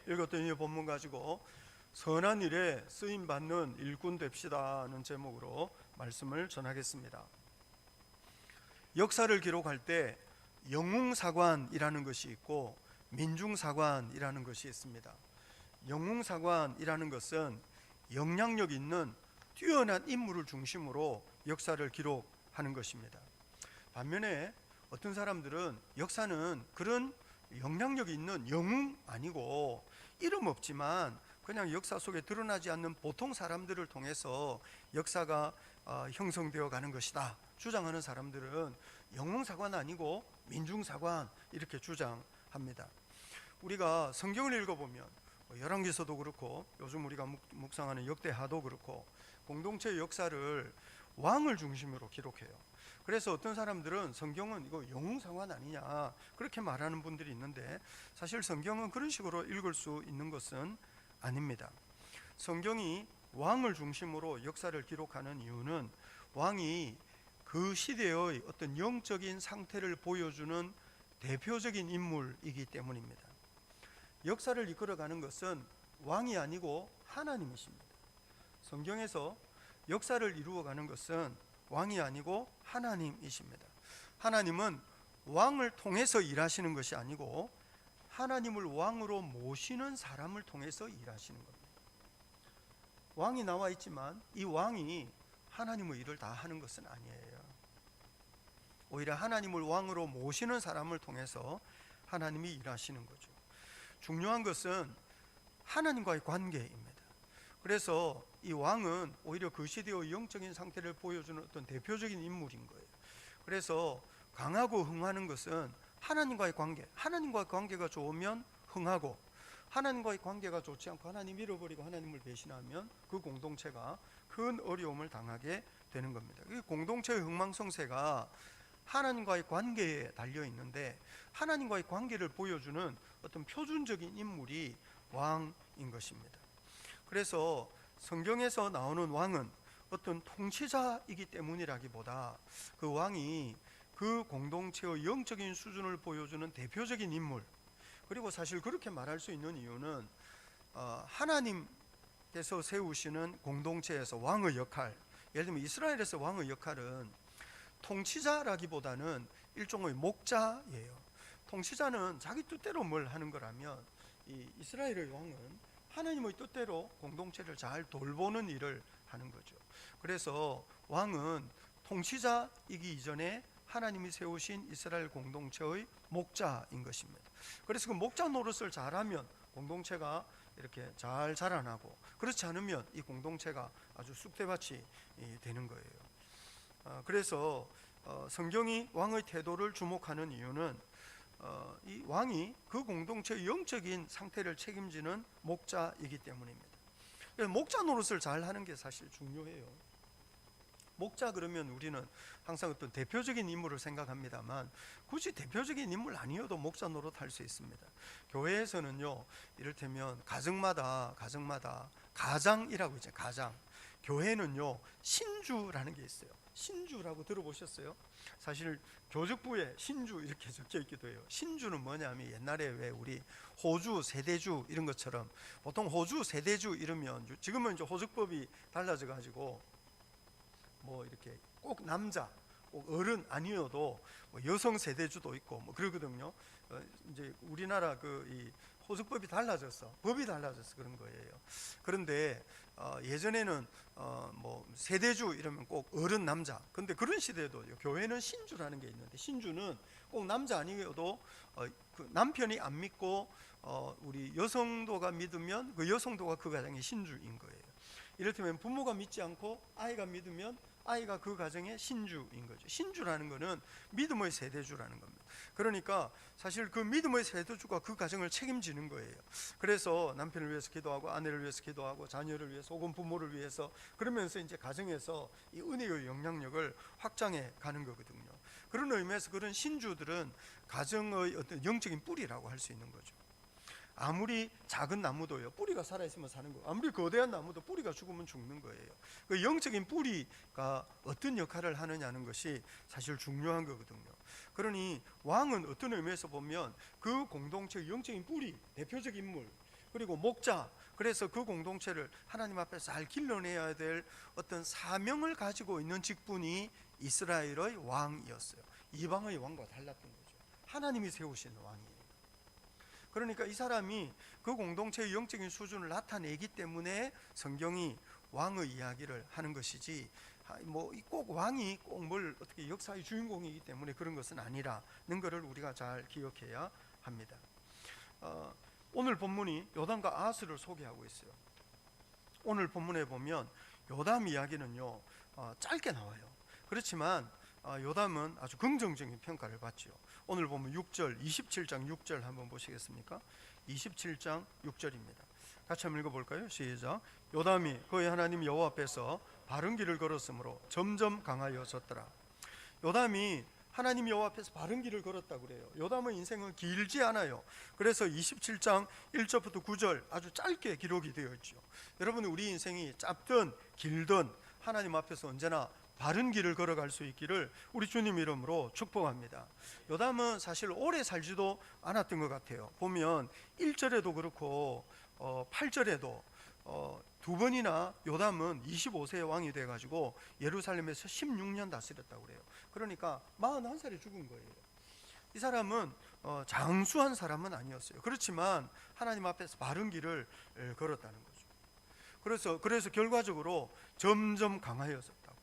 읽었던 이 본문 가지고 선한 일에 쓰임받는 일꾼 됩시다는 제목으로 말씀을 전하겠습니다. 역사를 기록할 때 영웅사관이라는 것이 있고 민중사관이라는 것이 있습니다. 영웅사관이라는 것은 영향력 있는 뛰어난 인물을 중심으로 역사를 기록하는 것입니다. 반면에 어떤 사람들은 역사는 그런 영향력 있는 영웅 아니고 이름 없지만 그냥 역사 속에 드러나지 않는 보통 사람들을 통해서 역사가 형성되어 가는 것이다 주장하는 사람들은 영웅사관 아니고 민중사관 이렇게 주장합니다. 우리가 성경을 읽어보면 열왕기서도 그렇고 요즘 우리가 묵상하는 역대하도 그렇고 공동체의 역사를 왕을 중심으로 기록해요. 그래서 어떤 사람들은 성경은 이거 영웅사관 아니냐 그렇게 말하는 분들이 있는데 사실 성경은 그런 식으로 읽을 수 있는 것은 아닙니다. 성경이 왕을 중심으로 역사를 기록하는 이유는 왕이 그 시대의 어떤 영적인 상태를 보여주는 대표적인 인물이기 때문입니다. 역사를 이끌어가는 것은 왕이 아니고 하나님이십니다. 성경에서 역사를 이루어가는 것은 왕이 아니고 하나님이십니다. 하나님은 왕을 통해서 일하시는 것이 아니고 하나님을 왕으로 모시는 사람을 통해서 일하시는 겁니다. 왕이 나와 있지만 이 왕이 하나님의 일을 다 하는 것은 아니에요. 오히려 하나님을 왕으로 모시는 사람을 통해서 하나님이 일하시는 거죠. 중요한 것은 하나님과의 관계입니다. 그래서 이 왕은 오히려 그 시대의 영적인 상태를 보여주는 어떤 대표적인 인물인 거예요. 그래서 강하고 흥하는 것은 하나님과의 관계, 하나님과의 관계가 좋으면 흥하고 하나님과의 관계가 좋지 않고 하나님 잃어버리고 하나님을 배신하면 그 공동체가 큰 어려움을 당하게 되는 겁니다. 이 공동체의 흥망성쇠가 하나님과의 관계에 달려 있는데 하나님과의 관계를 보여주는 어떤 표준적인 인물이 왕인 것입니다. 그래서 성경에서 나오는 왕은 어떤 통치자이기 때문이라기보다 그 왕이 그 공동체의 영적인 수준을 보여주는 대표적인 인물, 그리고 사실 그렇게 말할 수 있는 이유는 하나님께서 세우시는 공동체에서 왕의 역할, 예를 들면 이스라엘에서 왕의 역할은 통치자라기보다는 일종의 목자예요. 통치자는 자기 뜻대로 뭘 하는 거라면 이 이스라엘의 왕은 하나님의 뜻대로 공동체를 잘 돌보는 일을 하는 거죠. 그래서 왕은 통치자이기 이전에 하나님이 세우신 이스라엘 공동체의 목자인 것입니다. 그래서 그 목자 노릇을 잘하면 공동체가 이렇게 잘 자라나고 그렇지 않으면 이 공동체가 아주 쑥대밭이 되는 거예요. 그래서 성경이 왕의 태도를 주목하는 이유는 이 왕이 그 공동체의 영적인 상태를 책임지는 목자이기 때문입니다. 그래서 목자 노릇을 잘 하는 게 사실 중요해요. 목자 그러면 우리는 항상 어떤 대표적인 인물을 생각합니다만 굳이 대표적인 인물 아니어도 목자 노릇 할 수 있습니다. 교회에서는요, 이를테면 가정마다 가장이라고 있죠. 가장. 교회는요 신주라는 게 있어요. 신주라고 들어보셨어요? 사실 교적부에 신주 이렇게 적혀 있기도 해요. 신주는 뭐냐면 옛날에 왜 우리 호주 세대주 이런 것처럼 보통 호주 세대주 이러면 지금은 이제 호적법이 달라져 가지고 뭐 이렇게 꼭 남자, 꼭 어른 아니어도 뭐 여성 세대주도 있고 뭐 그러거든요. 이제 우리나라 이 호적법이 달라졌어, 법이 달라져서 그런 거예요. 그런데 예전에는 뭐 세대주 이러면 꼭 어른 남자. 근데 그런 시대에도 교회는 신주라는 게 있는데 신주는 꼭 남자 아니어도 그 남편이 안 믿고 우리 여성도가 믿으면 그 여성도가 그 가정의 신주인 거예요. 이를테면 부모가 믿지 않고 아이가 믿으면 아이가 그 가정의 신주인 거죠. 신주라는 거는 믿음의 세대주라는 겁니다. 그러니까 사실 그 믿음의 세대주가 그 가정을 책임지는 거예요. 그래서 남편을 위해서 기도하고 아내를 위해서 기도하고 자녀를 위해서 혹은 부모를 위해서 그러면서 이제 가정에서 이 은혜의 영향력을 확장해 가는 거거든요. 그런 의미에서 그런 신주들은 가정의 어떤 영적인 뿌리라고 할 수 있는 거죠. 아무리 작은 나무도요 뿌리가 살아있으면 사는 거예요. 아무리 거대한 나무도 뿌리가 죽으면 죽는 거예요. 그 영적인 뿌리가 어떤 역할을 하느냐는 것이 사실 중요한 거거든요. 그러니 왕은 어떤 의미에서 보면 그 공동체의 영적인 뿌리, 대표적 인물, 그리고 목자. 그래서 그 공동체를 하나님 앞에서 잘 길러내야 될 어떤 사명을 가지고 있는 직분이 이스라엘의 왕이었어요. 이방의 왕과 달랐던 거죠. 하나님이 세우시는 왕이에요. 그러니까 이 사람이 그 공동체의 영적인 수준을 나타내기 때문에 성경이 왕의 이야기를 하는 것이지, 뭐 꼭 왕이 꼭 뭘 어떻게 역사의 주인공이기 때문에 그런 것은 아니라는 것을 우리가 잘 기억해야 합니다. 오늘 본문이 요담과 아하스를 소개하고 있어요. 오늘 본문에 보면 요담 이야기는요 짧게 나와요. 그렇지만 요담은 아주 긍정적인 평가를 받죠. 오늘 보면 6절, 27장 6절 한번 보시겠습니까? 27장 6절입니다. 같이 한번 읽어볼까요? 시작. 요담이 그의 하나님 여호와 앞에서 바른 길을 걸었으므로 점점 강하여졌더라. 요담이 하나님 여호와 앞에서 바른 길을 걸었다고 그래요. 요담의 인생은 길지 않아요. 그래서 27장 1절부터 9절 아주 짧게 기록이 되어 있죠. 여러분, 우리 인생이 짧든 길든 하나님 앞에서 언제나 바른 길을 걸어갈 수 있기를 우리 주님 이름으로 축복합니다. 요담은 사실 오래 살지도 않았던 것 같아요. 보면 1절에도 그렇고 8절에도 두 번이나 요담은 25세의 왕이 돼가지고 예루살렘에서 16년 다스렸다고 그래요. 그러니까 41살에 죽은 거예요. 이 사람은 장수한 사람은 아니었어요. 그렇지만 하나님 앞에서 바른 길을 걸었다는 거죠. 그래서 결과적으로 점점 강하여졌다고.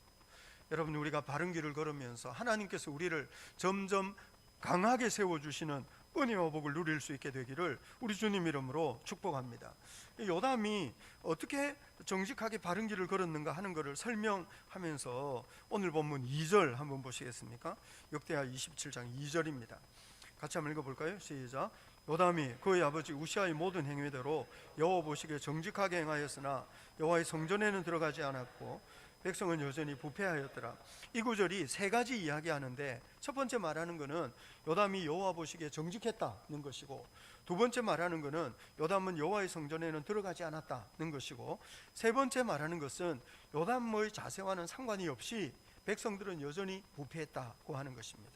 여러분, 우리가 바른 길을 걸으면서 하나님께서 우리를 점점 강하게 세워주시는 은혜와 복을 누릴 수 있게 되기를 우리 주님 이름으로 축복합니다. 요담이 어떻게 정직하게 바른 길을 걸었는가 하는 것을 설명하면서 오늘 본문 2절 한번 보시겠습니까? 역대하 27장 2절입니다. 같이 한번 읽어볼까요? 시작. 요담이 그의 아버지 우시아의 모든 행위대로 여호와 보시기에 정직하게 행하였으나 여호와의 성전에는 들어가지 않았고 백성은 여전히 부패하였더라. 이 구절이 세 가지 이야기하는데, 첫 번째 말하는 것은 요담이 여호와 보시기에 정직했다는 것이고, 두 번째 말하는 것은 요담은 여호와의 성전에는 들어가지 않았다는 것이고, 세 번째 말하는 것은 요담의 자세와는 상관이 없이 백성들은 여전히 부패했다고 하는 것입니다.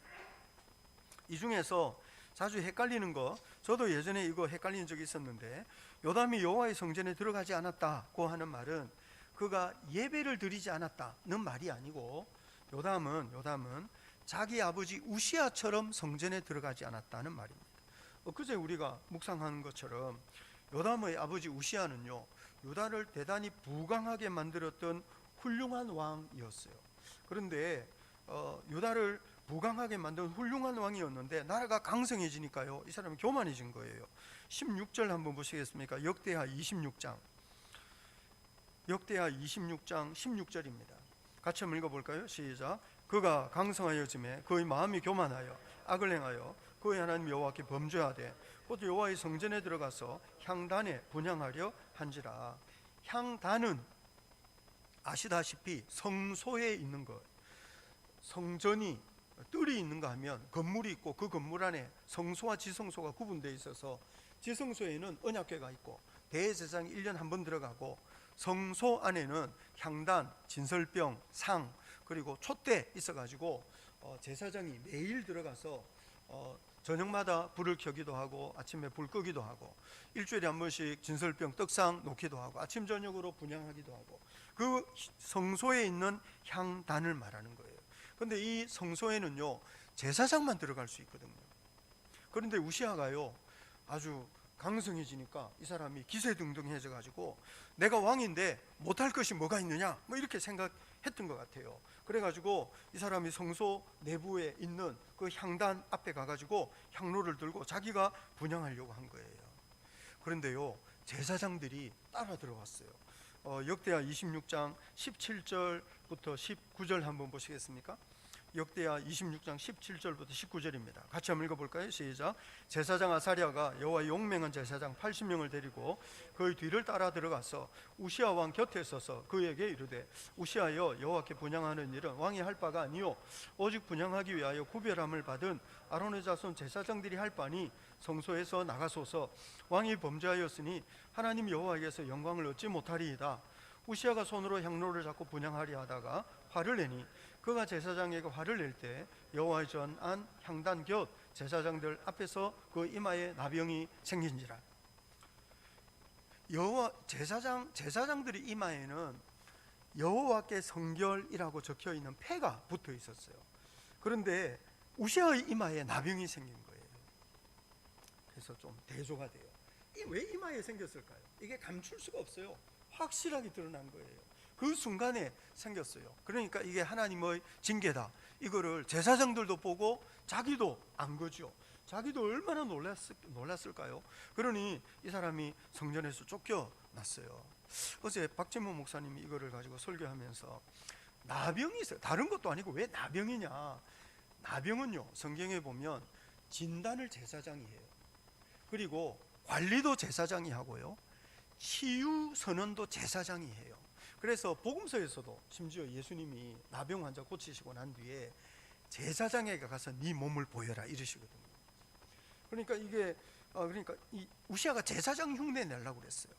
이 중에서 자주 헷갈리는 거, 저도 예전에 이거 헷갈린 적이 있었는데, 요담이 여호와의 성전에 들어가지 않았다고 하는 말은 그가 예배를 드리지 않았다는 말이 아니고, 요담은 자기 아버지 우시아처럼 성전에 들어가지 않았다는 말입니다. 그제 우리가 묵상하는 것처럼 요담의 아버지 우시아는요, 유다를 대단히 부강하게 만들었던 훌륭한 왕이었어요. 그런데 유다를 부강하게 만든 훌륭한 왕이었는데 나라가 강성해지니까요, 이 사람이 교만해진 거예요. 16절 한번 보시겠습니까? 역대하 26장 16절입니다. 같이 한번 읽어볼까요? 시작. 그가 강성하여짐에 그의 마음이 교만하여 악을 행하여 그의 하나님 여호와께 범죄하되 곧 여호와의 성전에 들어가서 향단에 분향하려 한지라. 향단은 아시다시피 성소에 있는 것, 성전이 뜰이 있는가 하면 건물이 있고 그 건물 안에 성소와 지성소가 구분되어 있어서 지성소에는 언약궤가 있고 대제사장이 1년 한 번 들어가고, 성소 안에는 향단, 진설병, 상, 그리고 촛대 있어가지고 제사장이 매일 들어가서 저녁마다 불을 켜기도 하고 아침에 불 끄기도 하고, 일주일에 한 번씩 진설병 떡상 놓기도 하고 아침 저녁으로 분향하기도 하고, 그 성소에 있는 향단을 말하는 거예요. 그런데 이 성소에는요 제사장만 들어갈 수 있거든요. 그런데 우시아가요 아주 강성해지니까 이 사람이 기세등등해져 가지고 내가 왕인데 못할 것이 뭐가 있느냐, 뭐 이렇게 생각했던 것 같아요. 그래가지고 이 사람이 성소 내부에 있는 그 향단 앞에 가가지고 향로를 들고 자기가 분향하려고 한 거예요. 그런데요 제사장들이 따라 들어왔어요. 역대하 26장 17절부터 19절 한번 보시겠습니까? 역대하 26장 17절부터 19절입니다. 같이 한번 읽어볼까요? 시작. 제사장 아사랴가 여호와의 용맹한 제사장 80명을 데리고 그의 뒤를 따라 들어가서 우시아 왕 곁에 서서 그에게 이르되, 우시아여, 여호와께 분향하는 일은 왕이 할 바가 아니요 오직 분향하기 위하여 구별함을 받은 아론의 자손 제사장들이 할 바니 성소에서 나가소서. 왕이 범죄하였으니 하나님 여호와에게서 영광을 얻지 못하리이다. 우시아가 손으로 향로를 잡고 분향하려 하다가 화를 내니 그가 제사장에게 화를 낼 때 여호와의 전안 향단 곁 제사장들 앞에서 그 이마에 나병이 생긴지라. 여호와 제사장들의 이마에는 여호와께 성결이라고 적혀 있는 패가 붙어 있었어요. 그런데 우시아의 이마에 나병이 생긴 거예요. 그래서 좀 대조가 돼요. 왜 이마에 생겼을까요? 이게 감출 수가 없어요. 확실하게 드러난 거예요. 그 순간에 생겼어요. 그러니까 이게 하나님의 징계다. 이거를 제사장들도 보고 자기도 안 거죠. 자기도 얼마나 놀랐을까요? 그러니 이 사람이 성전에서 쫓겨났어요. 어제 박진모 목사님이 이거를 가지고 설교하면서 나병이 있어요. 다른 것도 아니고 왜 나병이냐? 나병은요, 성경에 보면 진단을 제사장이 해요. 그리고 관리도 제사장이 하고요, 치유 선언도 제사장이 해요. 그래서 복음서에서도 심지어 예수님이 나병 환자 고치시고 난 뒤에 제사장에게 가서 네 몸을 보여라 이러시거든요. 그러니까 이게 그러니까 이 우시아가 제사장 흉내 내려고 그랬어요.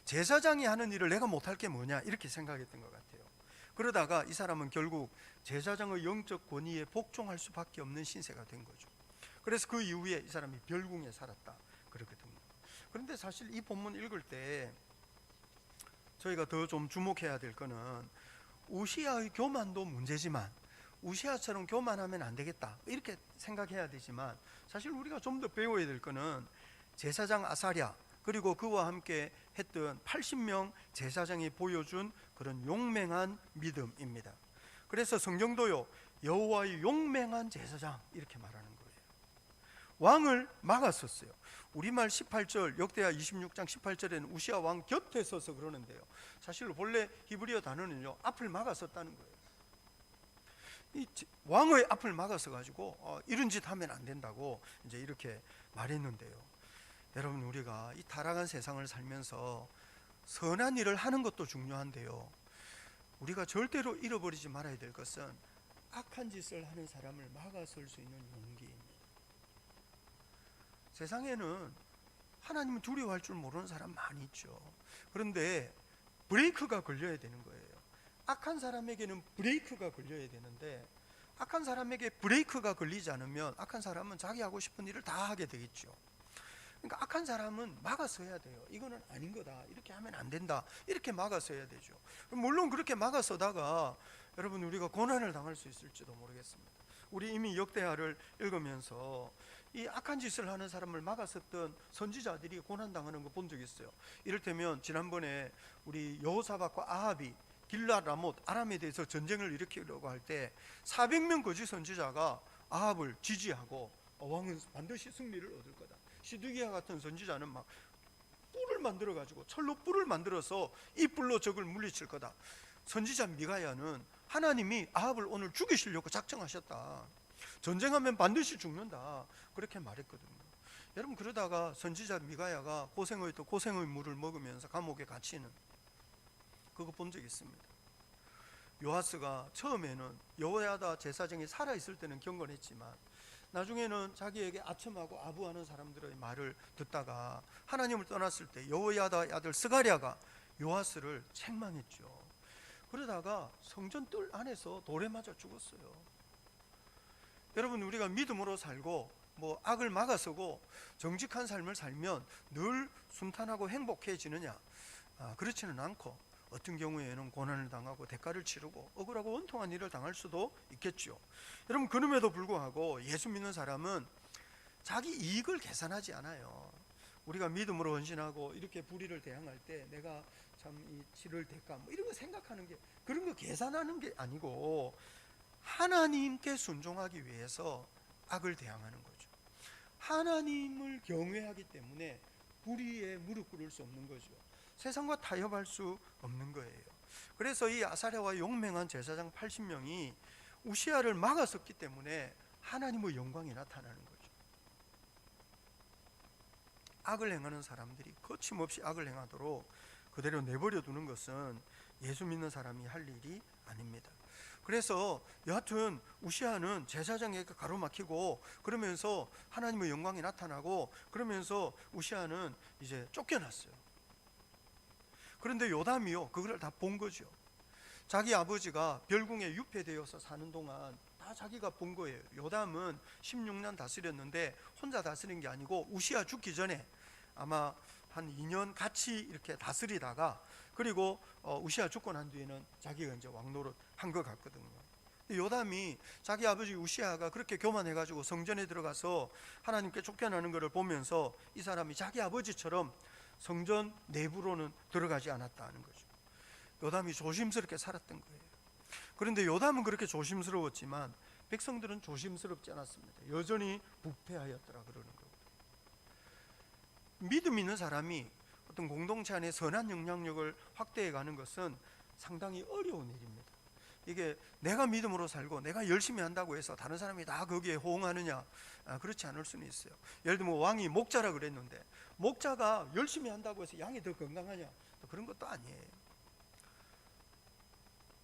제사장이 하는 일을 내가 못할 게 뭐냐 이렇게 생각했던 것 같아요. 그러다가 이 사람은 결국 제사장의 영적 권위에 복종할 수밖에 없는 신세가 된 거죠. 그래서 그 이후에 이 사람이 별궁에 살았다 그러거든요. 그런데 사실 이 본문 읽을 때 저희가 더 좀 주목해야 될 거는 우시아의 교만도 문제지만 우시아처럼 교만하면 안 되겠다 이렇게 생각해야 되지만, 사실 우리가 좀 더 배워야 될 거는 제사장 아사랴 그리고 그와 함께 했던 80명 제사장이 보여준 그런 용맹한 믿음입니다. 그래서 성경도요, 여호와의 용맹한 제사장 이렇게 말하는 거예요. 왕을 막았었어요. 우리말 18절 역대하 26장 18절에는 우시아 왕 곁에 서서 그러는데요, 사실 본래 히브리어 단어는요 앞을 막았었다는 거예요. 이 왕의 앞을 막아서 가지고 이런 짓 하면 안 된다고 이제 이렇게 말했는데요. 여러분, 우리가 이 타락한 세상을 살면서 선한 일을 하는 것도 중요한데요, 우리가 절대로 잃어버리지 말아야 될 것은 악한 짓을 하는 사람을 막아설 수 있는 용기입니다. 세상에는 하나님을 두려워할 줄 모르는 사람 많이 있죠. 그런데 브레이크가 걸려야 되는 거예요. 악한 사람에게는 브레이크가 걸려야 되는데, 악한 사람에게 브레이크가 걸리지 않으면 악한 사람은 자기 하고 싶은 일을 다 하게 되겠죠. 그러니까 악한 사람은 막아서야 돼요. 이거는 아닌 거다, 이렇게 하면 안 된다, 이렇게 막아서야 되죠. 물론 그렇게 막아서다가 여러분 우리가 고난을 당할 수 있을지도 모르겠습니다. 우리 이미 역대하를 읽으면서 이 악한 짓을 하는 사람을 막았었던 선지자들이 고난당하는 거 본 적 있어요. 이를테면 지난번에 우리 여호사밧과 아합이 길랏 라못 아람에 대해서 전쟁을 일으키려고 할 때 400명 거짓 선지자가 아합을 지지하고 왕은 반드시 승리를 얻을 거다. 시드기야 같은 선지자는 막 뿔을 만들어 가지고 철로 뿔을 만들어서 이 뿔로 적을 물리칠 거다. 선지자 미가야는 하나님이 아합을 오늘 죽이시려고 작정하셨다, 전쟁하면 반드시 죽는다, 그렇게 말했거든요. 여러분, 그러다가 선지자 미가야가 고생의 또 고생의 물을 먹으면서 감옥에 갇히는 그거 본 적 있습니다. 요아스가 처음에는 여호야다 제사장이 살아있을 때는 경건했지만 나중에는 자기에게 아첨하고 아부하는 사람들의 말을 듣다가 하나님을 떠났을 때 여호야다의 아들 스가랴가 요아스를 책망했죠. 그러다가 성전 뜰 안에서 돌에 맞아 죽었어요. 여러분, 우리가 믿음으로 살고 악을 막아서고 정직한 삶을 살면 늘 순탄하고 행복해지느냐? 그렇지는 않고 어떤 경우에는 고난을 당하고 대가를 치르고 억울하고 원통한 일을 당할 수도 있겠죠. 여러분, 그럼에도 불구하고 예수 믿는 사람은 자기 이익을 계산하지 않아요. 우리가 믿음으로 헌신하고 이렇게 불의를 대항할 때 내가 참 이 치를 대가 이런 거 생각하는 게, 그런 거 계산하는 게 아니고 하나님께 순종하기 위해서 악을 대항하는 거죠. 하나님을 경외하기 때문에 불의에 무릎 꿇을 수 없는 거죠. 세상과 타협할 수 없는 거예요. 그래서 이 아사랴와 용맹한 제사장 80명이 우시아를 막았었기 때문에 하나님의 영광이 나타나는 거죠. 악을 행하는 사람들이 거침없이 악을 행하도록 그대로 내버려 두는 것은 예수 믿는 사람이 할 일이 아닙니다. 그래서 여하튼 우시아는 제사장에게 가로막히고 그러면서 하나님의 영광이 나타나고 그러면서 우시아는 이제 쫓겨났어요. 그런데 요담이요, 그걸 다 본 거죠. 자기 아버지가 별궁에 유폐되어서 사는 동안 다 자기가 본 거예요. 요담은 16년 다스렸는데 혼자 다스린 게 아니고 우시아 죽기 전에 아마 한 2년 같이 이렇게 다스리다가 그리고 우시아 죽고 난 뒤에는 자기가 이제 왕노릇 한 것 같거든요. 요담이 자기 아버지 우시아가 그렇게 교만해가지고 성전에 들어가서 하나님께 쫓겨나는 것을 보면서 이 사람이 자기 아버지처럼 성전 내부로는 들어가지 않았다는 거죠. 요담이 조심스럽게 살았던 거예요. 그런데 요담은 그렇게 조심스러웠지만 백성들은 조심스럽지 않았습니다. 여전히 부패하였더라 그러는 거예요. 믿음 있는 사람이 어떤 공동체 안에 선한 영향력을 확대해 가는 것은 상당히 어려운 일입니다. 이게 내가 믿음으로 살고 내가 열심히 한다고 해서 다른 사람이 다 거기에 호응하느냐, 그렇지 않을 수는 있어요. 예를 들면 왕이 목자라 그랬는데 목자가 열심히 한다고 해서 양이 더 건강하냐, 그런 것도 아니에요.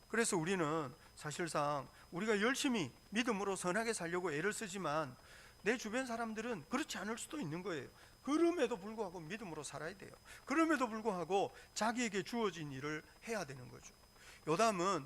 그래서 우리는 사실상 우리가 열심히 믿음으로 선하게 살려고 애를 쓰지만 내 주변 사람들은 그렇지 않을 수도 있는 거예요. 그럼에도 불구하고 믿음으로 살아야 돼요. 그럼에도 불구하고 자기에게 주어진 일을 해야 되는 거죠. 요담은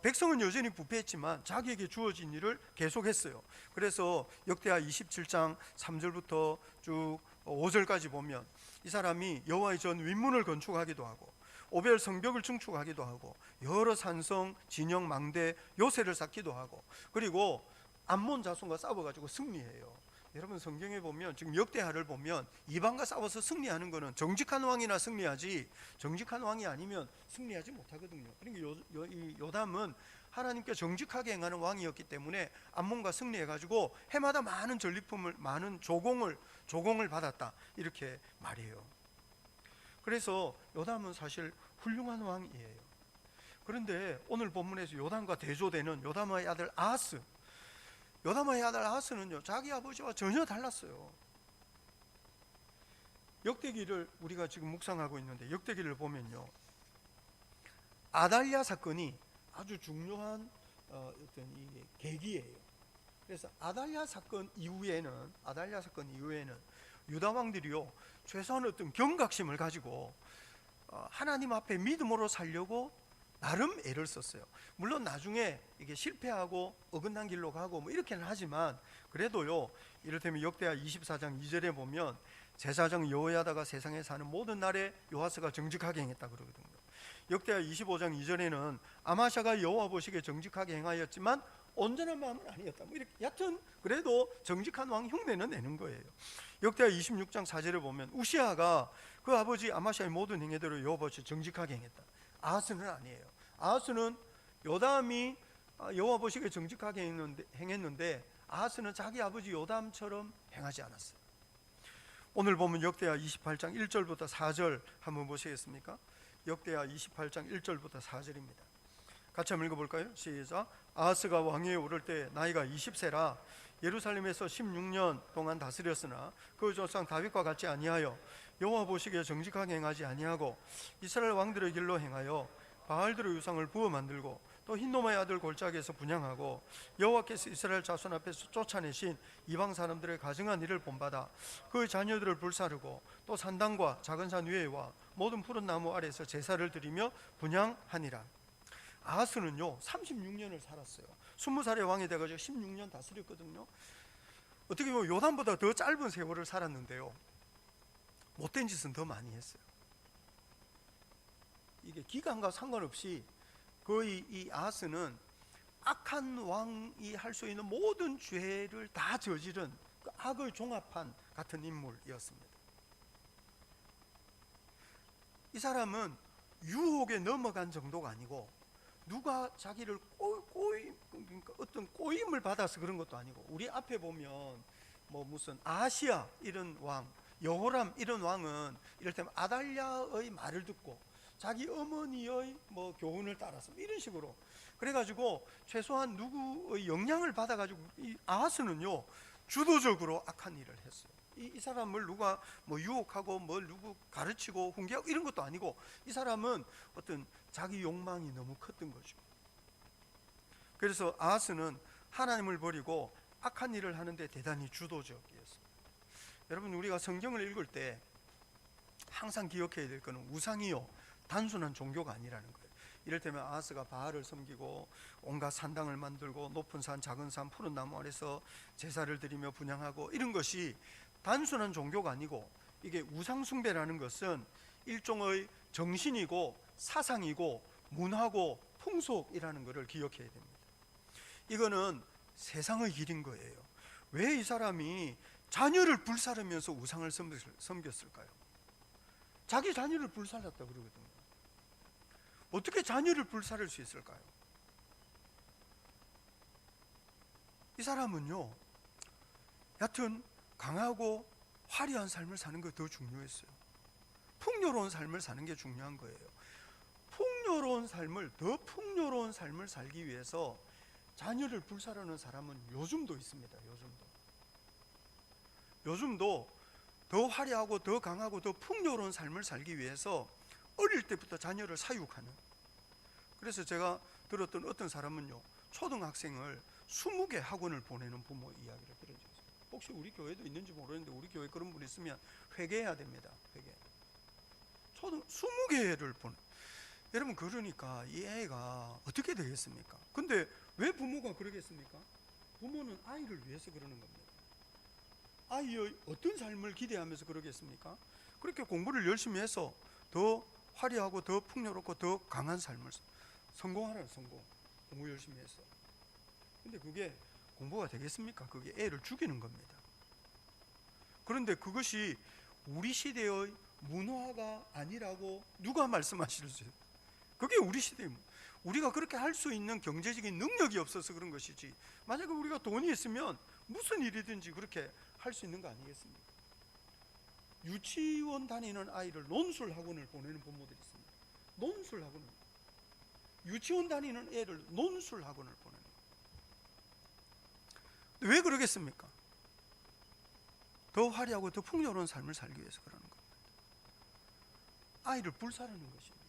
백성은 여전히 부패했지만 자기에게 주어진 일을 계속했어요. 그래서 역대하 27장 3절부터 쭉 5절까지 보면 이 사람이 여호와의 전 윗문을 건축하기도 하고 오벨 성벽을 증축하기도 하고 여러 산성, 진영, 망대, 요새를 쌓기도 하고 그리고 암몬 자손과 싸워가지고 승리해요. 여러분 성경에 보면 지금 역대하를 보면 이방과 싸워서 승리하는 것은 정직한 왕이나 승리하지 정직한 왕이 아니면 승리하지 못하거든요. 그러니까 요담은 하나님께 정직하게 행하는 왕이었기 때문에 암몬과 승리해가지고 해마다 많은 전리품을 많은 조공을 받았다 이렇게 말해요. 그래서 요담은 사실 훌륭한 왕이에요. 그런데 오늘 본문에서 요담과 대조되는 요담의 아들 아하스, 요담의 아들 아하스는요 자기 아버지와 전혀 달랐어요. 역대기를 우리가 지금 묵상하고 있는데 역대기를 보면요 아달랴 사건이 아주 중요한 어떤 이 계기예요. 그래서 아달랴 사건 이후에는 유다 왕들이요 최소한 어떤 경각심을 가지고 하나님 앞에 믿음으로 살려고 나름 애를 썼어요. 물론 나중에 이게 실패하고 어긋난 길로 가고 뭐 이렇게는 하지만 그래도요 이를테면 역대하 24장 2절에 보면 제사장 여호야다가 세상에 사는 모든 날에 요아스가 정직하게 행했다 그러거든요. 역대하 25장 2절에는 아마샤가 여호와 보시기에 정직하게 행하였지만 온전한 마음은 아니었다. 뭐 이렇게 여튼 그래도 정직한 왕 흉내는 내는 거예요. 역대하 26장 4절에 보면 우시아가 그 아버지 아마샤의 모든 행위대로 여호와 보시기에 정직하게 행했다. 아하스는 아니에요. 아하스는 요담이 여호와 보시기에 정직하게 행했는데 아하스는 자기 아버지 요담처럼 행하지 않았어요. 오늘 보면 역대하 28장 1절부터 4절 한번 보시겠습니까? 역대하 28장 1절부터 4절입니다. 같이 한번 읽어볼까요? 시작. 아하스가 왕위에 오를 때 나이가 20세라 예루살렘에서 16년 동안 다스렸으나 그 조상 다윗과 같이 아니하여 여호와 보시기에 정직하게 행하지 아니하고 이스라엘 왕들의 길로 행하여 바알들의 유상을 부어 만들고 또 흰노마의 아들 골짜기에서 분향하고 여호와께서 이스라엘 자손 앞에서 쫓아내신 이방 사람들의 가증한 일을 본받아 그 자녀들을 불사르고 또 산당과 작은 산 위에와 모든 푸른 나무 아래에서 제사를 드리며 분향하니라. 아하스는요 36년을 살았어요. 20살의 왕이 돼가지고 16년 다스렸거든요. 어떻게 보면 요담보다 더 짧은 세월을 살았는데요 못된 짓은 더 많이 했어요. 이게 기간과 상관없이 거의 이 아하스는 악한 왕이 할 수 있는 모든 죄를 다 저지른 그 악을 종합한 같은 인물이었습니다. 이 사람은 유혹에 넘어간 정도가 아니고 누가 자기를 그러니까 어떤 꼬임을 받아서 그런 것도 아니고 우리 앞에 보면 뭐 무슨 아하시아 이런 왕, 여호람 이런 왕은 이를테면 아달랴의 말을 듣고 자기 어머니의 뭐 교훈을 따라서 이런 식으로 그래가지고 최소한 누구의 영향을 받아가지고 이 아하스는요 주도적으로 악한 일을 했어요. 이 사람을 누가 뭐 유혹하고 뭘 누구 가르치고 훈계하고 이런 것도 아니고 이 사람은 어떤 자기 욕망이 너무 컸던 거죠. 그래서 아하스는 하나님을 버리고 악한 일을 하는데 대단히 주도적이었습니다. 여러분 우리가 성경을 읽을 때 항상 기억해야 될 것은 우상이요 단순한 종교가 아니라는 거예요. 이를테면 아하스가 바알을 섬기고 온갖 산당을 만들고 높은 산 작은 산 푸른 나무 아래서 제사를 드리며 분향하고 이런 것이 단순한 종교가 아니고 이게 우상숭배라는 것은 일종의 정신이고 사상이고 문화고 풍속이라는 것을 기억해야 됩니다. 이거는 세상의 길인 거예요. 왜 이 사람이 자녀를 불살르면서 우상을 섬겼을까요? 자기 자녀를 불살랐다 그러거든요. 어떻게 자녀를 불살릴 수 있을까요? 이 사람은요, 여하튼 강하고 화려한 삶을 사는 게 더 중요했어요. 풍요로운 삶을 사는 게 중요한 거예요. 더 풍요로운 삶을 살기 위해서 자녀를 불살르는 사람은 요즘도 있습니다. 요즘도 더 화려하고 더 강하고 더 풍요로운 삶을 살기 위해서 어릴 때부터 자녀를 사육하는. 그래서 제가 들었던 어떤 사람은요, 초등학생을 20개 학원을 보내는 부모 이야기를 들어줬어요. 혹시 우리 교회도 있는지 모르는데 우리 교회 그런 분 있으면 회개해야 됩니다. 회개. 20개를 보내. 여러분, 그러니까 이 애가 어떻게 되겠습니까? 근데 왜 부모가 그러겠습니까? 부모는 아이를 위해서 그러는 겁니다. 아이의 어떤 삶을 기대하면서 그러겠습니까? 그렇게 공부를 열심히 해서 더 화려하고 더 풍요롭고 더 강한 삶을 성공하라는 성공. 공부 열심히 해서. 근데 그게 공부가 되겠습니까? 그게 애를 죽이는 겁니다. 그런데 그것이 우리 시대의 문화가 아니라고 누가 말씀하실지. 그게 우리 시대의, 우리가 그렇게 할 수 있는 경제적인 능력이 없어서 그런 것이지, 만약에 우리가 돈이 있으면 무슨 일이든지 그렇게 할 수 있는 거 아니겠습니까? 유치원 다니는 아이를 논술 학원을 보내는 부모들이 있습니다. 논술 학원을, 유치원 다니는 애를 논술 학원을 보내는 거예요. 왜 그러겠습니까? 더 화려하고 더 풍요로운 삶을 살기 위해서 그러는 겁니다. 아이를 불사르는 것입니다.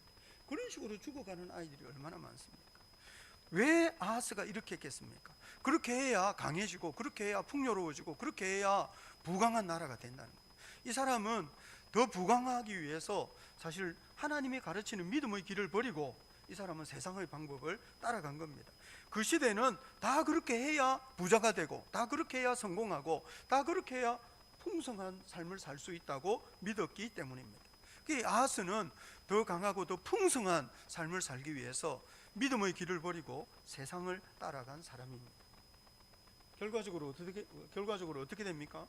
그런 식으로 죽어가는 아이들이 얼마나 많습니까? 왜 아하스가 이렇게 했겠습니까? 그렇게 해야 강해지고, 그렇게 해야 풍요로워지고, 그렇게 해야 부강한 나라가 된다는 거예요. 이 사람은 더 부강하기 위해서 사실 하나님이 가르치는 믿음의 길을 버리고 이 사람은 세상의 방법을 따라간 겁니다. 그 시대는 다 그렇게 해야 부자가 되고, 다 그렇게 해야 성공하고, 다 그렇게 해야 풍성한 삶을 살 수 있다고 믿었기 때문입니다. 아하스는 더 강하고 더 풍성한 삶을 살기 위해서 믿음의 길을 버리고 세상을 따라간 사람입니다. 결과적으로 어떻게 됩니까?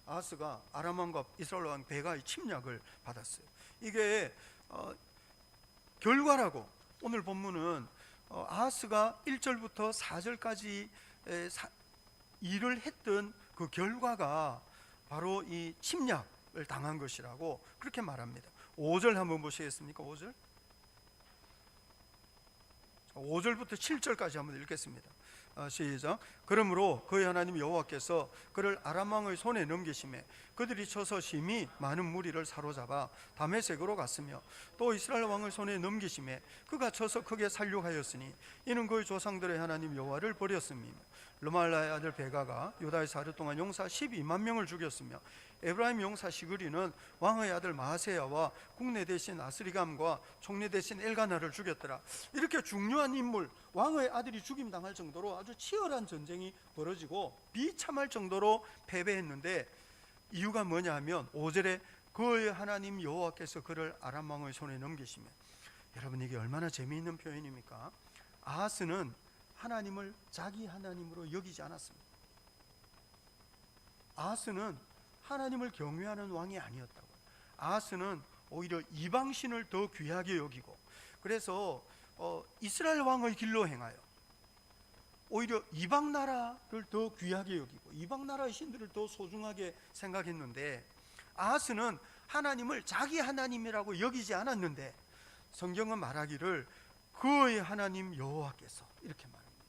아하스가 아람 왕과 이스라엘 왕 베가의 침략을 받았어요. 이게 결과라고. 오늘 본문은 아하스가 1절부터 4절까지 일을 했던 그 결과가 바로 이 침략을 당한 것이라고 그렇게 말합니다. 5절 한번 보시겠습니까? 5절부터 7절까지 한번 읽겠습니다. 시작. 그러므로 그의 하나님 여호와께서 그를 아람 왕의 손에 넘기심에 그들이 쳐서 심히 많은 무리를 사로잡아 다메섹으로 갔으며, 또 이스라엘 왕의 손에 넘기심에 그가 쳐서 크게 살육하였으니 이는 그의 조상들의 하나님 여호와를 버렸음이며, 르말라의 아들 베가가 유다의 사흘 동안 용사 12만 명을 죽였으며, 에브라임 용사 시그리는 왕의 아들 마하세야와 국내 대신 아스리감과 총리 대신 엘가나를 죽였더라. 이렇게 중요한 인물, 왕의 아들이 죽임당할 정도로 아주 치열한 전쟁이 벌어지고 비참할 정도로 패배했는데, 이유가 뭐냐 하면 5절에 그의 하나님 여호와께서 그를 아람 왕의 손에 넘기시며. 여러분, 이게 얼마나 재미있는 표현입니까? 아하스는 하나님을 자기 하나님으로 여기지 않았습니다. 아하스는 하나님을 경외하는 왕이 아니었다고. 아하스는 오히려 이방신을 더 귀하게 여기고, 그래서 이스라엘 왕의 길로 행하여 오히려 이방 나라를 더 귀하게 여기고 이방 나라의 신들을 더 소중하게 생각했는데, 아하스는 하나님을 자기 하나님이라고 여기지 않았는데, 성경은 말하기를 그의 하나님 여호와께서 이렇게 말합니다.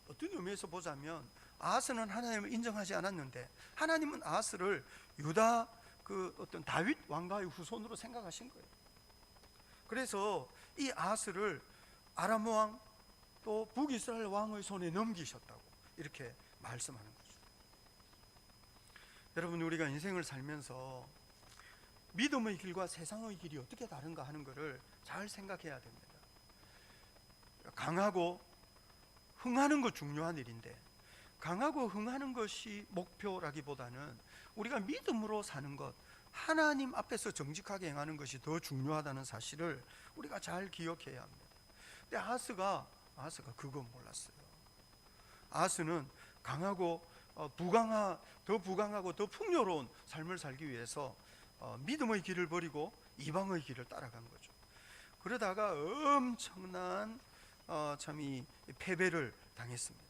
어떤 의미에서 보자면 아하스는 하나님을 인정하지 않았는데 하나님은 아하스를 유다 그 어떤 다윗 왕가의 후손으로 생각하신 거예요. 그래서 이 아하스를 아람 왕 또 북이스라엘 왕의 손에 넘기셨다고 이렇게 말씀하는 거죠. 여러분, 우리가 인생을 살면서 믿음의 길과 세상의 길이 어떻게 다른가 하는 것을 잘 생각해야 됩니다. 강하고 흥하는 것 중요한 일인데, 강하고 흥하는 것이 목표라기보다는 우리가 믿음으로 사는 것, 하나님 앞에서 정직하게 행하는 것이 더 중요하다는 사실을 우리가 잘 기억해야 합니다. 근데 아하스가 그건 몰랐어요. 아하스는 강하고 더 부강하고 더 풍요로운 삶을 살기 위해서 믿음의 길을 버리고 이방의 길을 따라간 거죠. 그러다가 엄청난 참 이 패배를 당했습니다.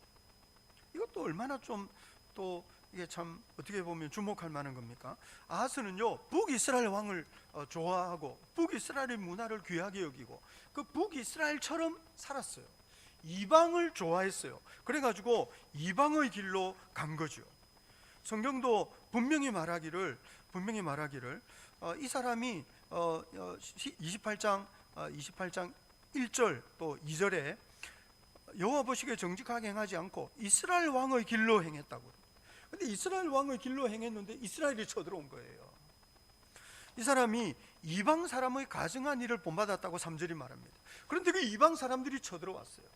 이것도 얼마나 좀 또 이게 참 어떻게 보면 주목할 만한 겁니까? 아하스는요, 북이스라엘 왕을 좋아하고 북이스라엘의 문화를 귀하게 여기고 그 북이스라엘처럼 살았어요. 이방을 좋아했어요. 그래가지고 이방의 길로 간 거죠. 성경도 분명히 말하기를 이 사람이 28장 1절 또 2절에 여호와 보시기에 정직하게 행하지 않고 이스라엘 왕의 길로 행했다고. 근데 이스라엘 왕의 길로 행했는데 이스라엘이 쳐들어온 거예요. 이 사람이 이방 사람의 가증한 일을 본받았다고 3절이 말합니다. 그런데 그 이방 사람들이 쳐들어왔어요.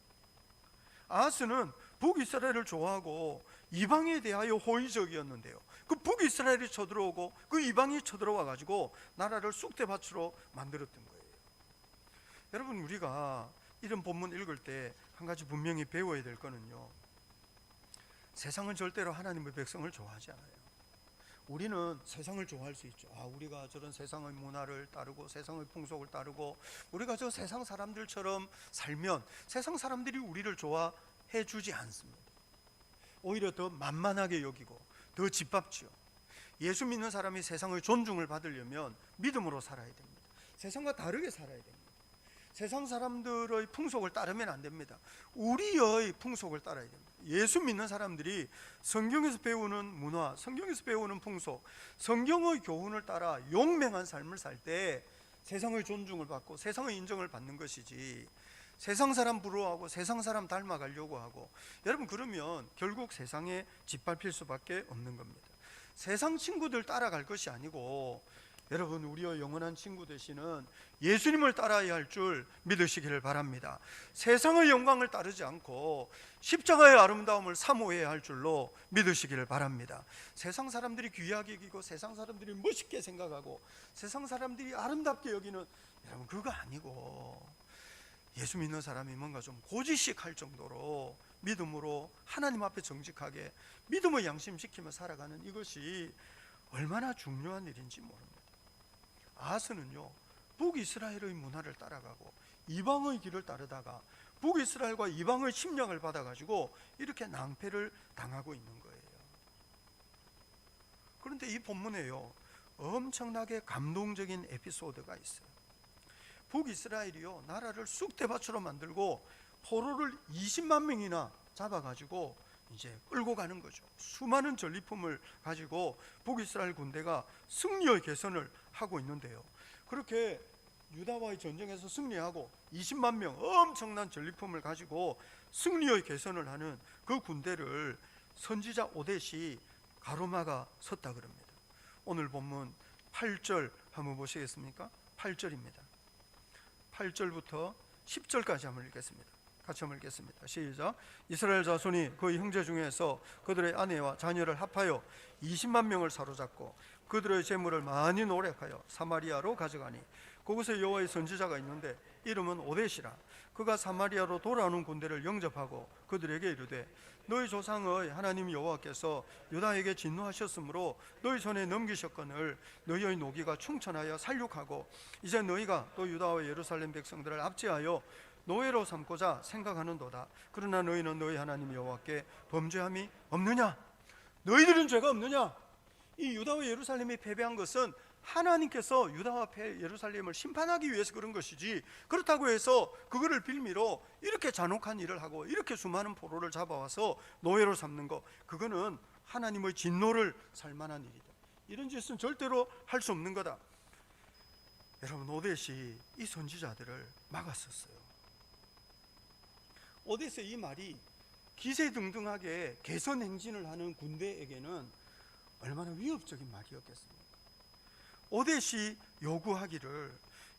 아하스는 북이스라엘을 좋아하고 이방에 대하여 호의적이었는데요, 그 북이스라엘이 쳐들어오고 그 이방이 쳐들어와 가지고 나라를 쑥대밭으로 만들었던 거예요. 여러분, 우리가 이런 본문 읽을 때 한 가지 분명히 배워야 될 거는요, 세상은 절대로 하나님의 백성을 좋아하지 않아요. 우리는 세상을 좋아할 수 있죠. 우리가 저런 세상의 문화를 따르고 세상의 풍속을 따르고 우리가 저 세상 사람들처럼 살면 세상 사람들이 우리를 좋아해 주지 않습니다. 오히려 더 만만하게 여기고 더 짓밟지요. 예수 믿는 사람이 세상의 존중을 받으려면 믿음으로 살아야 됩니다. 세상과 다르게 살아야 됩니다. 세상 사람들의 풍속을 따르면 안 됩니다. 우리의 풍속을 따라야 됩니다. 예수 믿는 사람들이 성경에서 배우는 문화, 성경에서 배우는 풍속, 성경의 교훈을 따라 용맹한 삶을 살 때 세상의 존중을 받고 세상의 인정을 받는 것이지, 세상 사람 부러워하고 세상 사람 닮아가려고 하고, 여러분 그러면 결국 세상에 짓밟힐 수밖에 없는 겁니다. 세상 친구들 따라갈 것이 아니고 여러분, 우리의 영원한 친구 되시는 예수님을 따라야 할 줄 믿으시기를 바랍니다. 세상의 영광을 따르지 않고 십자가의 아름다움을 사모해야 할 줄로 믿으시기를 바랍니다. 세상 사람들이 귀하게 여기고 세상 사람들이 멋있게 생각하고 세상 사람들이 아름답게 여기는, 여러분 그거 아니고 예수 믿는 사람이 뭔가 좀 고지식 할 정도로 믿음으로 하나님 앞에 정직하게 믿음의 양심 지키며 살아가는 이것이 얼마나 중요한 일인지 모릅니다. 아하스는요, 북이스라엘의 문화를 따라가고 이방의 길을 따르다가 북이스라엘과 이방의 침략을 받아가지고 이렇게 낭패를 당하고 있는 거예요. 그런데 이 본문에요, 엄청나게 감동적인 에피소드가 있어요. 북이스라엘이요, 나라를 쑥대밭으로 만들고 포로를 20만 명이나 잡아가지고 이제 끌고 가는 거죠. 수많은 전리품을 가지고 북이스라엘 군대가 승리의 개선을 하고 있는데요, 그렇게 유다와의 전쟁에서 승리하고 20만 명 엄청난 전리품을 가지고 승리의 개선을 하는 그 군대를 선지자 오뎃이 가로막아 섰다 그럽니다. 오늘 본문 8절 한번 보시겠습니까? 8절입니다. 8절부터 10절까지 한번 읽겠습니다. 같이 한번 읽겠습니다. 시작. 이스라엘 자손이 그 형제 중에서 그들의 아내와 자녀를 합하여 20만 명을 사로잡고 그들의 재물을 많이 노력하여 사마리아로 가져가니 그곳에 여호와의 선지자가 있는데 이름은 오뎃이라. 그가 사마리아로 돌아오는 군대를 영접하고 그들에게 이르되 너희 조상의 하나님 여호와께서 유다에게 진노하셨으므로 너희 손에 넘기셨거늘 너희의 노기가 충천하여 살육하고 이제 너희가 또 유다와 예루살렘 백성들을 압제하여 노예로 삼고자 생각하는도다. 그러나 너희는 너희 하나님 여호와께 범죄함이 없느냐? 너희들은 죄가 없느냐? 이 유다와 예루살렘이 패배한 것은 하나님께서 유다와 예루살렘을 심판하기 위해서 그런 것이지, 그렇다고 해서 그거를 빌미로 이렇게 잔혹한 일을 하고 이렇게 수많은 포로를 잡아와서 노예로 삼는 거, 그거는 하나님의 진노를 살 만한 일이다. 이런 짓은 절대로 할 수 없는 거다. 여러분, 오뎃이 이 선지자들을 막았었어요. 오뎃의 이 말이 기세등등하게 개선 행진을 하는 군대에게는 얼마나 위협적인 말이었겠습니까? 오뎃이 요구하기를,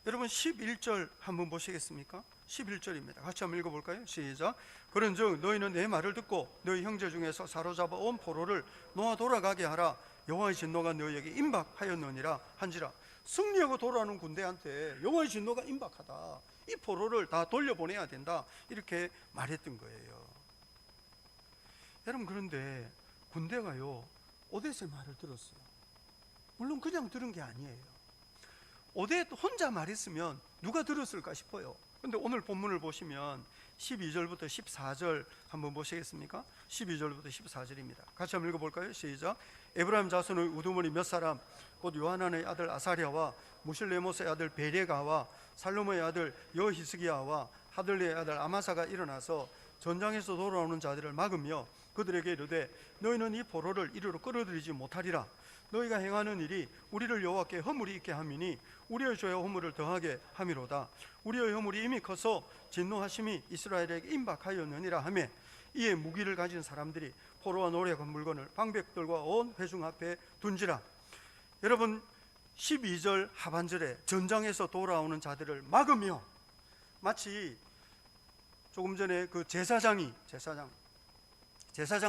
여러분 11절 한번 보시겠습니까? 11절입니다. 같이 한번 읽어볼까요? 시작. 그런즉 너희는 내 말을 듣고 너희 형제 중에서 사로잡아 온 포로를 놓아 돌아가게 하라. 여호와의 진노가 너희에게 임박하였느니라 한지라. 승리하고 돌아오는 군대한테 여호와의 진노가 임박하다, 이 포로를 다 돌려보내야 된다, 이렇게 말했던 거예요. 여러분, 그런데 군대가요 오뎃의 말을 들었어요. 물론 그냥 들은 게 아니에요. 오뎃 혼자 말했으면 누가 들었을까 싶어요. 그런데 오늘 본문을 보시면 12절부터 14절 한번 보시겠습니까? 12절부터 14절입니다. 같이 한번 읽어볼까요? 시작. 에브라임 자손의 우두머리 몇 사람, 곧 요하난의 아들 아사랴와 무실레모스의 아들 베레가와 살루모의 아들 여히스기야와 하들리의 아들 아마사가 일어나서 전장에서 돌아오는 자들을 막으며 그들에게 이르되 너희는 이 포로를 이리로 끌어들이지 못하리라. 너희가 행하는 일이 우리를 여호와께 허물이 있게 함이니 우리의 죄와 허물을 더하게 함이로다. 우리의 허물이 이미 커서 진노하심이 이스라엘에게 임박하였느니라 하매 이에 무기를 가진 사람들이 포로와 노력한 물건을 방백들과 온 회중 앞에 둔지라. 여러분, 12절 하반절에 전장에서 돌아오는 자들을 막으며, 마치 조금 전에 그 제사장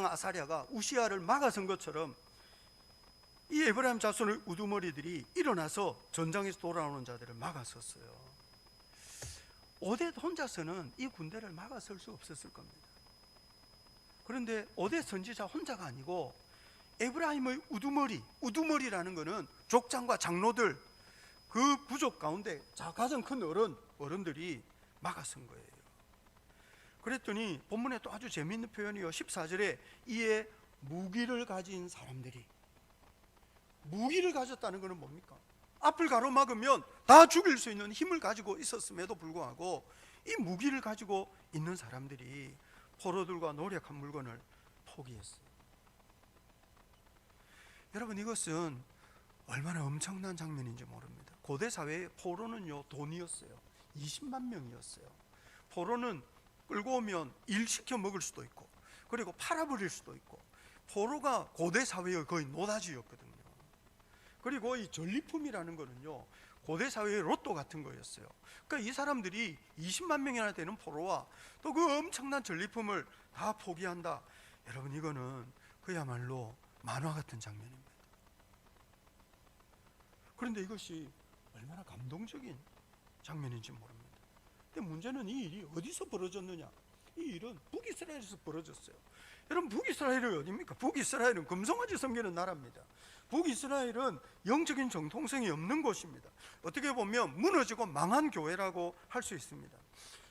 아사랴가 우시아를 막아선 것처럼 이 에브라임 자손의 우두머리들이 일어나서 전장에서 돌아오는 자들을 막아섰어요. 오뎃 혼자서는 이 군대를 막아설 수 없었을 겁니다. 그런데 오뎃 선지자 혼자가 아니고 에브라임의 우두머리라는 것은 족장과 장로들, 그 부족 가운데 가장 큰 어른들이 막아선 거예요. 그랬더니 본문에 또 아주 재미있는 표현이요, 14절에 이에 무기를 가진 사람들이. 무기를 가졌다는 것은 뭡니까? 앞을 가로막으면 다 죽일 수 있는 힘을 가지고 있었음에도 불구하고 이 무기를 가지고 있는 사람들이 포로들과 노력한 물건을 포기했어요. 여러분, 이것은 얼마나 엄청난 장면인지 모릅니다. 고대 사회의 포로는요 돈이었어요. 20만 명이었어요. 포로는 끌고 오면 일시켜 먹을 수도 있고, 그리고 팔아버릴 수도 있고, 포로가 고대 사회의 거의 노다지였거든요. 그리고 이 전리품이라는 거는요 고대 사회의 로또 같은 거였어요. 그러니까 이 사람들이 20만 명이나 되는 포로와 또 그 엄청난 전리품을 다 포기한다. 여러분, 이거는 그야말로 만화 같은 장면입니다. 그런데 이것이 얼마나 감동적인 장면인지 모릅니다. 근데 문제는 이 일이 어디서 벌어졌느냐? 이 일은 북이스라엘에서 벌어졌어요. 여러분, 북이스라엘이 어디입니까? 북이스라엘은 금송아지 섬기는 나라입니다. 북이스라엘은 영적인 정통성이 없는 곳입니다. 어떻게 보면 무너지고 망한 교회라고 할 수 있습니다.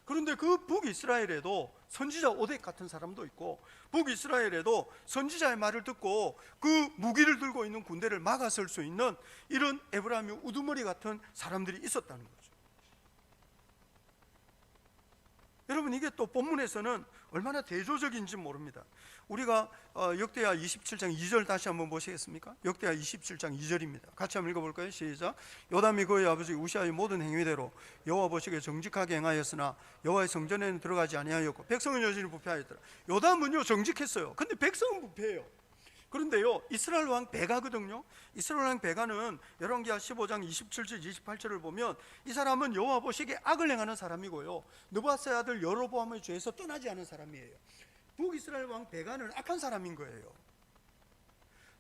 그런데 그 북이스라엘에도 선지자 오뎃 같은 사람도 있고, 북이스라엘에도 선지자의 말을 듣고 그 무기를 들고 있는 군대를 막아설 수 있는 이런 에브라임의 우두머리 같은 사람들이 있었다는 거죠. 여러분, 이게 또 본문에서는 얼마나 대조적인지 모릅니다. 우리가 역대하 27장 2절 다시 한번 보시겠습니까? 역대하 27장 2절입니다. 같이 한번 읽어볼까요? 시작. 요담이 그의 아버지 우시아의 모든 행위대로 여호와 보시기에 정직하게 행하였으나 여호와의 성전에는 들어가지 아니하였고 백성은 여전히 부패하였더라. 요담은요 정직했어요. 근데 백성은 부패해요. 그런데요 이스라엘 왕 베가거든요. 이스라엘 왕 베가는 열왕기하 15장 27절 28절을 보면 이 사람은 여호와 보시기에 악을 행하는 사람이고요, 느바스의 아들 여로보암의 죄에서 떠나지 않은 사람이에요. 북이스라엘 왕 베가는 악한 사람인 거예요.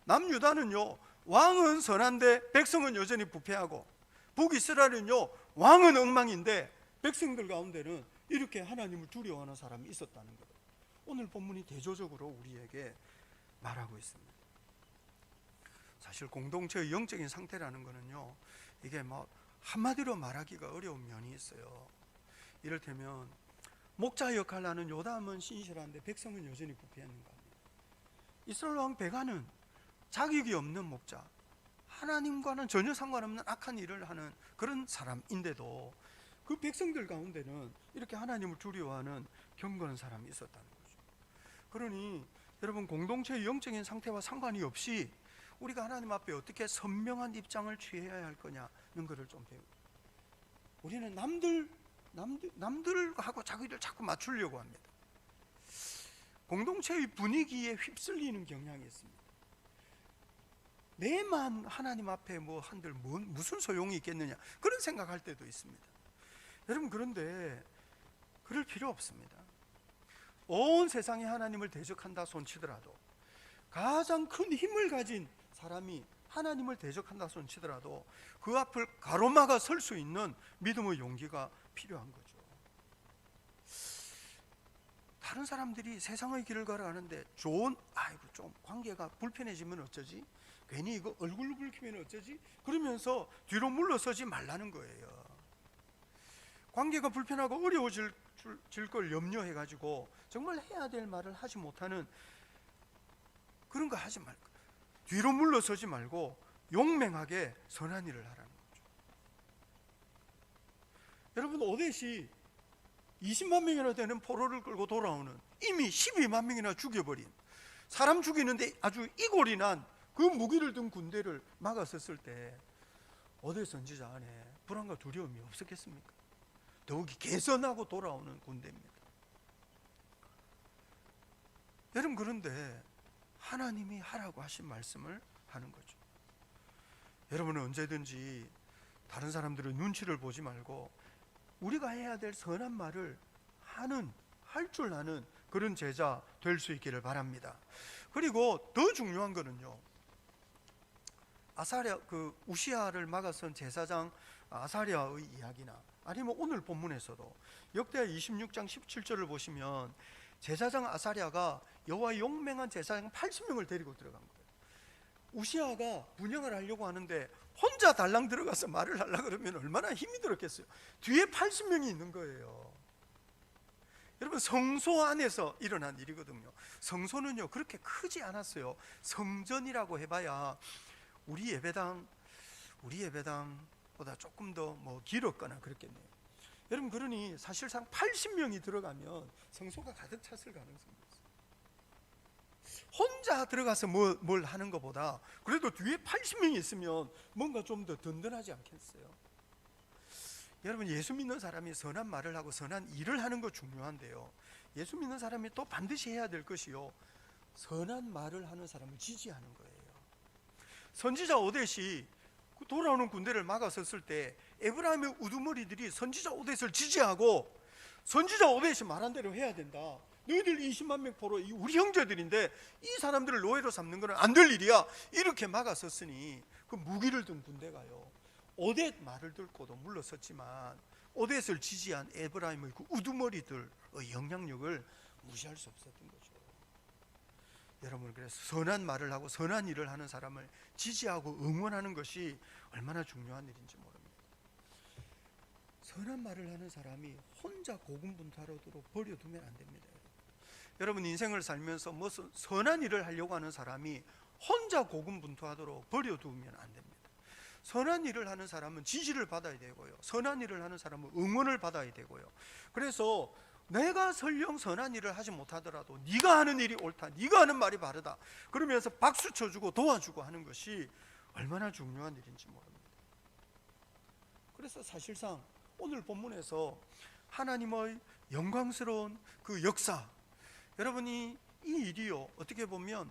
남유다는요 왕은 선한데 백성은 여전히 부패하고, 북이스라엘은요 왕은 엉망인데 백성들 가운데는 이렇게 하나님을 두려워하는 사람이 있었다는 거예요. 오늘 본문이 대조적으로 우리에게 말하고 있습니다. 사실 공동체의 영적인 상태라는 것은요 이게 뭐 한마디로 말하기가 어려운 면이 있어요. 이를테면 목자 역할을 하는 요담은 신실한데 백성은 여전히 부패했는가 합니다. 이스라엘 왕 베가는 자격이 없는 목자, 하나님과는 전혀 상관없는 악한 일을 하는 그런 사람인데도 그 백성들 가운데는 이렇게 하나님을 두려워하는 경건한 사람이 있었다는 거죠. 그러니 여러분, 공동체의 영적인 상태와 상관이 없이 우리가 하나님 앞에 어떻게 선명한 입장을 취해야 할 거냐는 것을 좀 배우고, 우리는 남들하고 자기를 자꾸 맞추려고 합니다. 공동체의 분위기에 휩쓸리는 경향이 있습니다. 내만 하나님 앞에 뭐 한들 무슨 소용이 있겠느냐 그런 생각할 때도 있습니다. 여러분, 그런데 그럴 필요 없습니다. 온 세상이 하나님을 대적한다 손치더라도 가장 큰 힘을 가진 사람이 하나님을 대적한다 손치더라도 그 앞을 가로막아 설 수 있는 믿음의 용기가 필요한 거죠. 다른 사람들이 세상의 길을 걸어가는데 좀 관계가 불편해지면 어쩌지? 괜히 이거 얼굴 붉히면 어쩌지? 그러면서 뒤로 물러서지 말라는 거예요. 관계가 불편하고 어려워질 걸 염려해가지고 정말 해야 될 말을 하지 못하는 그런 거 하지 말고, 뒤로 물러서지 말고 용맹하게 선한 일을 하라는 거죠. 여러분, 오대시 20만 명이나 되는 포로를 끌고 돌아오는, 이미 12만 명이나 죽여버린, 사람 죽이는데 아주 이골이 난 그 무기를 든 군대를 막았었을 때 오대 선지자 안에 불안과 두려움이 없었겠습니까? 더욱이 개선하고 돌아오는 군대입니다. 여러분, 그런데 하나님이 하라고 하신 말씀을 하는 거죠. 여러분은 언제든지 다른 사람들의 눈치를 보지 말고 우리가 해야 될 선한 말을 할 줄 아는 그런 제자 될 수 있기를 바랍니다. 그리고 더 중요한 거는요, 우시아를 막아선 제사장 아사랴의 이야기나 아니면 오늘 본문에서도 역대하 26장 17절을 보시면 제사장 아사랴가 여호와의 용맹한 제사장 80명을 데리고 들어간 거예요. 우시아가 분향을 하려고 하는데 혼자 달랑 들어가서 말을 하려고 그러면 얼마나 힘이 들었겠어요. 뒤에 80명이 있는 거예요. 여러분, 성소 안에서 일어난 일이거든요. 성소는요 그렇게 크지 않았어요. 성전이라고 해봐야 우리 예배당보다 조금 더 길었거나 그렇겠네요. 여러분, 그러니 사실상 80명이 들어가면 성소가 가득 찼을 가능성이 있어요. 혼자 들어가서 뭘 하는 것보다 그래도 뒤에 80명이 있으면 뭔가 좀 더 든든하지 않겠어요? 여러분, 예수 믿는 사람이 선한 말을 하고 선한 일을 하는 거 중요한데요, 예수 믿는 사람이 또 반드시 해야 될 것이요, 선한 말을 하는 사람을 지지하는 거예요. 선지자 오뎃이 돌아오는 군대를 막아섰을 때 에브라임의 우두머리들이 선지자 오뎃을 지지하고, 선지자 오뎃이 말한 대로 해야 된다, 너희들 20만 명 포로 우리 형제들인데 이 사람들을 노예로 삼는 것은 안 될 일이야, 이렇게 막아섰으니 그 무기를 든 군대가요 오뎃 말을 듣고도 물러섰지만 오뎃을 지지한 에브라임의 그 우두머리들의 영향력을 무시할 수 없었던 거죠. 여러분, 그래서 선한 말을 하고 선한 일을 하는 사람을 지지하고 응원하는 것이 얼마나 중요한 일인지 모릅니다. 선한 말을 하는 사람이 혼자 고군분투하도록 버려두면 안 됩니다. 여러분, 인생을 살면서 무슨 선한 일을 하려고 하는 사람이 혼자 고군분투하도록 버려두면 안 됩니다. 선한 일을 하는 사람은 지지를 받아야 되고요, 선한 일을 하는 사람은 응원을 받아야 되고요. 그래서 내가 설령 선한 일을 하지 못하더라도 네가 하는 일이 옳다, 네가 하는 말이 바르다 그러면서 박수 쳐주고 도와주고 하는 것이 얼마나 중요한 일인지 모릅니다. 그래서 사실상 오늘 본문에서 하나님의 영광스러운 그 역사, 여러분이 이 일이요 어떻게 보면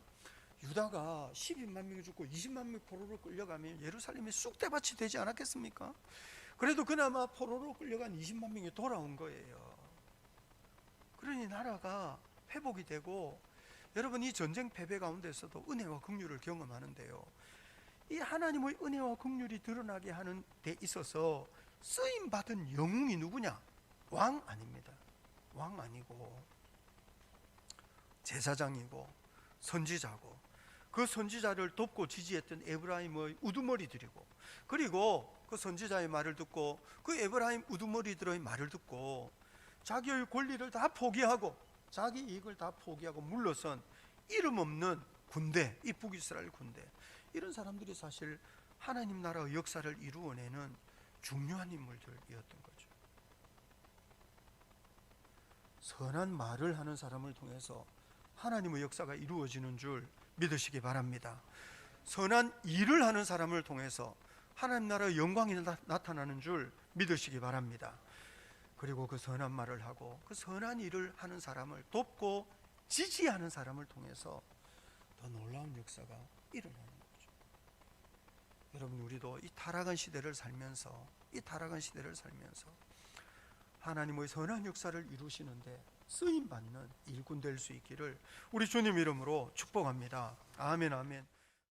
유다가 12만 명이 죽고 20만 명 포로로 끌려가면 예루살렘이 쑥대밭이 되지 않았겠습니까? 그래도 그나마 포로로 끌려간 20만 명이 돌아온 거예요. 그러니 나라가 회복이 되고, 여러분, 이 전쟁 패배 가운데서도 은혜와 긍휼을 경험하는데요, 이 하나님의 은혜와 긍휼이 드러나게 하는 데 있어서 쓰임받은 영웅이 누구냐? 왕 아닙니다. 왕 아니고 제사장이고 선지자고, 그 선지자를 돕고 지지했던 에브라임의 우두머리들이고, 그리고 그 선지자의 말을 듣고 그 에브라임 우두머리들의 말을 듣고 자기의 권리를 다 포기하고 자기 이익을 다 포기하고 물러선 이름 없는 군대, 이 북이스라엘 군대, 이런 사람들이 사실 하나님 나라의 역사를 이루어내는 중요한 인물들이었던 거죠. 선한 말을 하는 사람을 통해서 하나님의 역사가 이루어지는 줄 믿으시기 바랍니다. 선한 일을 하는 사람을 통해서 하나님 나라의 영광이 나타나는 줄 믿으시기 바랍니다. 그리고 그 선한 말을 하고 그 선한 일을 하는 사람을 돕고 지지하는 사람을 통해서 더 놀라운 역사가 일어나는 거죠. 여러분, 우리도 이 타락한 시대를 살면서 하나님의 선한 역사를 이루시는데 쓰임받는 일꾼 될 수 있기를 우리 주님 이름으로 축복합니다. 아멘, 아멘.